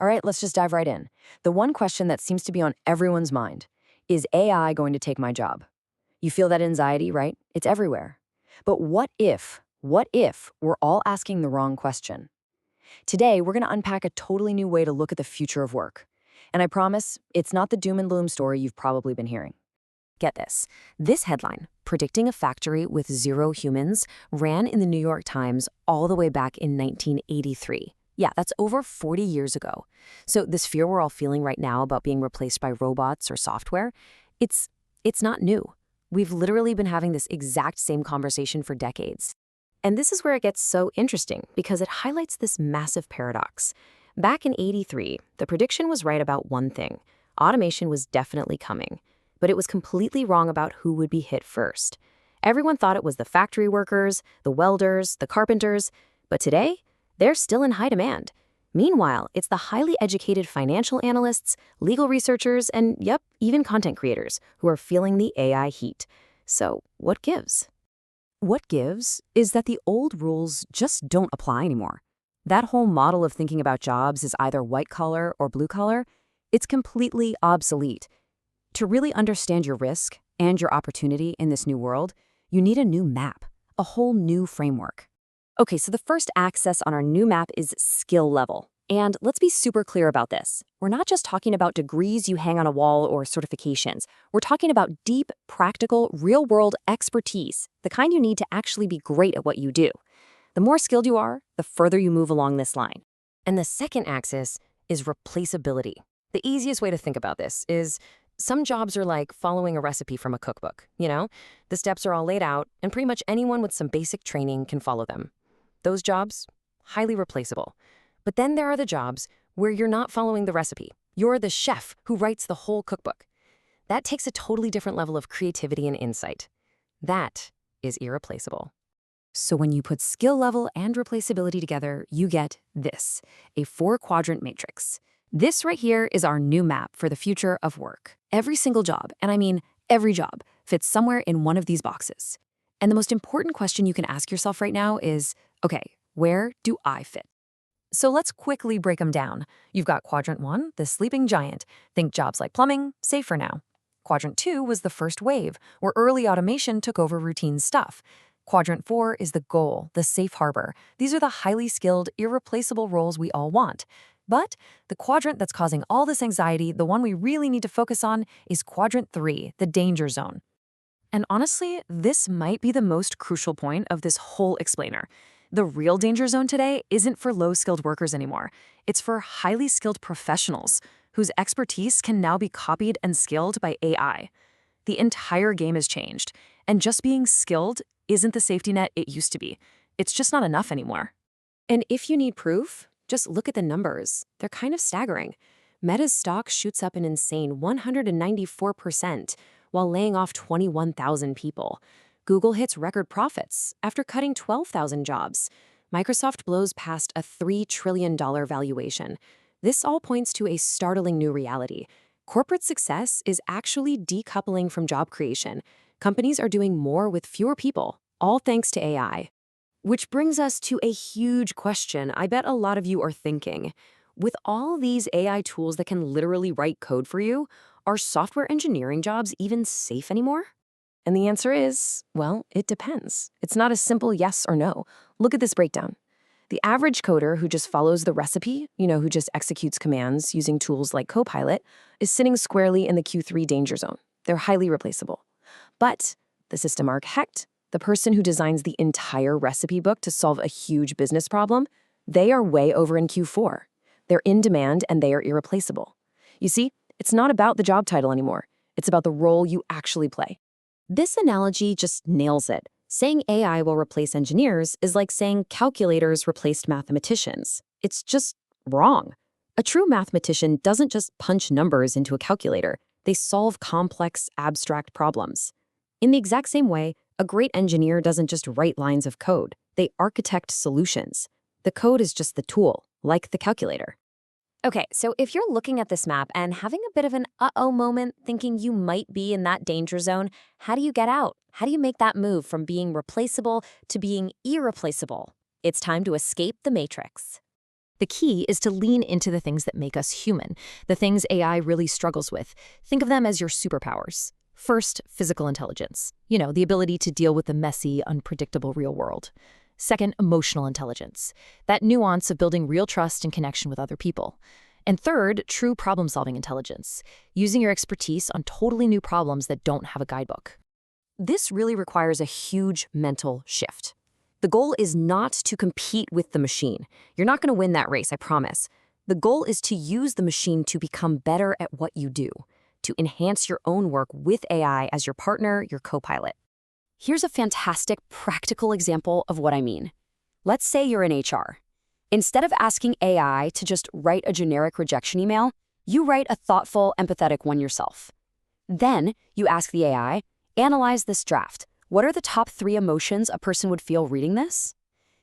All right, let's just dive right in. The one question that seems to be on everyone's mind is AI going to take my job? You feel that anxiety, right? It's everywhere. But what if we're all asking the wrong question? Today, we're going to unpack a totally new way to look at the future of work. And I promise, it's not the doom and gloom story you've probably been hearing. Get this. This headline, predicting a factory with zero humans, ran in the New York Times all the way back in 1983. Yeah, that's over 40 years ago. So this fear we're all feeling right now about being replaced by robots or software, it's not new. We've literally been having this exact same conversation for decades. And this is where it gets so interesting because it highlights this massive paradox. Back in 83, the prediction was right about one thing. Automation was definitely coming. But it was completely wrong about who would be hit first. Everyone thought it was the factory workers, the welders, the carpenters, but today, they're still in high demand. Meanwhile, it's the highly educated financial analysts, legal researchers, and yep, even content creators who are feeling the AI heat. So, what gives? What gives is that the old rules just don't apply anymore. That whole model of thinking about jobs as either white collar or blue collar, it's completely obsolete. To really understand your risk and your opportunity in this new world, you need a new map, a whole new framework. Okay, so the first axis on our new map is skill level. And let's be super clear about this. We're not just talking about degrees you hang on a wall or certifications. We're talking about deep, practical, real-world expertise, the kind you need to actually be great at what you do. The more skilled you are, the further you move along this line. And the second axis is replaceability. The easiest way to think about this is some jobs are like following a recipe from a cookbook, you know? The steps are all laid out, and pretty much anyone with some basic training can follow them. Those jobs, highly replaceable. But then there are the jobs where you're not following the recipe. You're the chef who writes the whole cookbook. That takes a totally different level of creativity and insight. That is irreplaceable. So when you put skill level and replaceability together, you get this, a 4-quadrant matrix. This right here is our new map for the future of work. Every single job, and I mean every job, fits somewhere in one of these boxes. And the most important question you can ask yourself right now is, okay, where do I fit? So let's quickly break them down. You've got Quadrant 1, the sleeping giant. Think jobs like plumbing, safe for now. Quadrant 2 was the first wave, where early automation took over routine stuff. Quadrant 4 is the goal, the safe harbor. These are the highly skilled, irreplaceable roles we all want. But the quadrant that's causing all this anxiety, the one we really need to focus on, is Quadrant 3, the danger zone. And honestly, this might be the most crucial point of this whole explainer. The real danger zone today isn't for low-skilled workers anymore. It's for highly skilled professionals whose expertise can now be copied and scaled by AI. The entire game has changed, and just being skilled isn't the safety net it used to be. It's just not enough anymore. And if you need proof, just look at the numbers. They're kind of staggering. Meta's stock shoots up an insane 194% while laying off 21,000 people. Google hits record profits after cutting 12,000 jobs. Microsoft blows past a $3 trillion valuation. This all points to a startling new reality. Corporate success is actually decoupling from job creation. Companies are doing more with fewer people, all thanks to AI. Which brings us to a huge question I bet a lot of you are thinking. With all these AI tools that can literally write code for you, are software engineering jobs even safe anymore? And the answer is, well, it depends. It's not a simple yes or no. Look at this breakdown. The average coder who just follows the recipe, who just executes commands using tools like Copilot, is sitting squarely in the Q3 danger zone. They're highly replaceable. But the system architect, the person who designs the entire recipe book to solve a huge business problem, they are way over in Q4. They're in demand and they are irreplaceable. You see, it's not about the job title anymore. It's about the role you actually play. This analogy just nails it. Saying AI will replace engineers is like saying calculators replaced mathematicians. It's just wrong. A true mathematician doesn't just punch numbers into a calculator. They solve complex, abstract problems. In the exact same way, a great engineer doesn't just write lines of code. They architect solutions. The code is just the tool, like the calculator. Okay, so if you're looking at this map and having a bit of an uh-oh moment, thinking you might be in that danger zone, how do you get out? How do you make that move from being replaceable to being irreplaceable? It's time to escape the matrix. The key is to lean into the things that make us human, the things AI really struggles with. Think of them as your superpowers. First, physical intelligence. The ability to deal with the messy, unpredictable real world. Second, emotional intelligence. That nuance of building real trust and connection with other people. And third, true problem-solving intelligence, using your expertise on totally new problems that don't have a guidebook. This really requires a huge mental shift. The goal is not to compete with the machine. You're not going to win that race, I promise. The goal is to use the machine to become better at what you do, to enhance your own work with AI as your partner, your co-pilot. Here's a fantastic practical example of what I mean. Let's say you're in HR. Instead of asking AI to just write a generic rejection email, you write a thoughtful, empathetic one yourself. Then you ask the AI, analyze this draft. What are the top 3 emotions a person would feel reading this?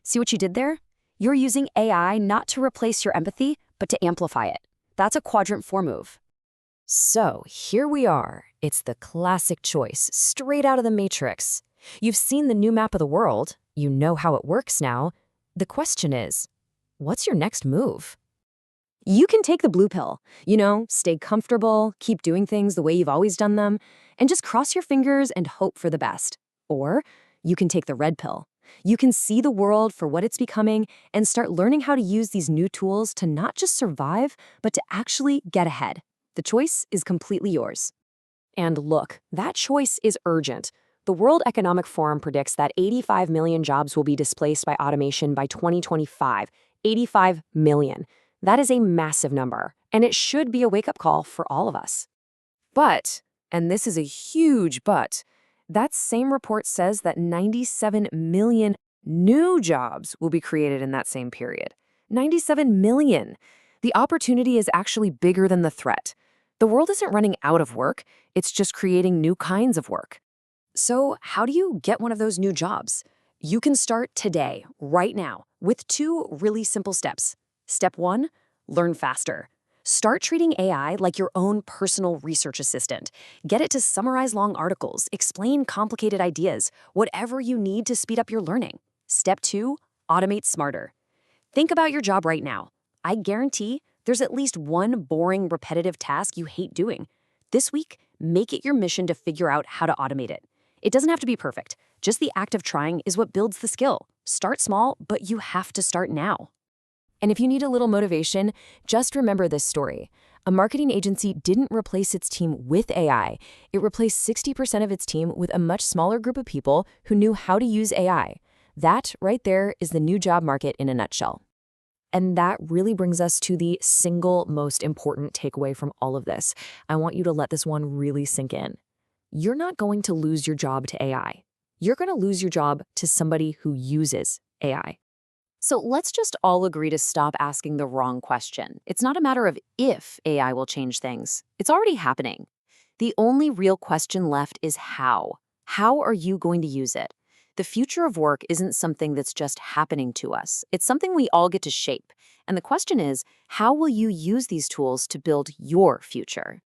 See what you did there? You're using AI not to replace your empathy, but to amplify it. That's a quadrant 4 move. So here we are. It's the classic choice, straight out of the Matrix. You've seen the new map of the world. You know how it works now. The question is, what's your next move? You can take the blue pill, stay comfortable, keep doing things the way you've always done them, and just cross your fingers and hope for the best. Or you can take the red pill. You can see the world for what it's becoming and start learning how to use these new tools to not just survive, but to actually get ahead. The choice is completely yours. And look, that choice is urgent. The World Economic Forum predicts that 85 million jobs will be displaced by automation by 2025. 85 million. That is a massive number, and it should be a wake-up call for all of us. But, and this is a huge but, that same report says that 97 million new jobs will be created in that same period. 97 million. The opportunity is actually bigger than the threat. The world isn't running out of work, it's just creating new kinds of work. So how do you get one of those new jobs? You can start today, right now, with 2 really simple steps. Step 1, learn faster. Start treating AI like your own personal research assistant. Get it to summarize long articles, explain complicated ideas, whatever you need to speed up your learning. Step 2, automate smarter. Think about your job right now. I guarantee there's at least one boring, repetitive task you hate doing. This week, make it your mission to figure out how to automate it. It doesn't have to be perfect. Just the act of trying is what builds the skill. Start small, but you have to start now. And if you need a little motivation, just remember this story. A marketing agency didn't replace its team with AI. It replaced 60% of its team with a much smaller group of people who knew how to use AI. That right there is the new job market in a nutshell. And that really brings us to the single most important takeaway from all of this. I want you to let this one really sink in. You're not going to lose your job to AI. You're going to lose your job to somebody who uses AI. So let's just all agree to stop asking the wrong question. It's not a matter of if AI will change things. It's already happening. The only real question left is how. How are you going to use it? The future of work isn't something that's just happening to us. It's something we all get to shape. And the question is, how will you use these tools to build your future?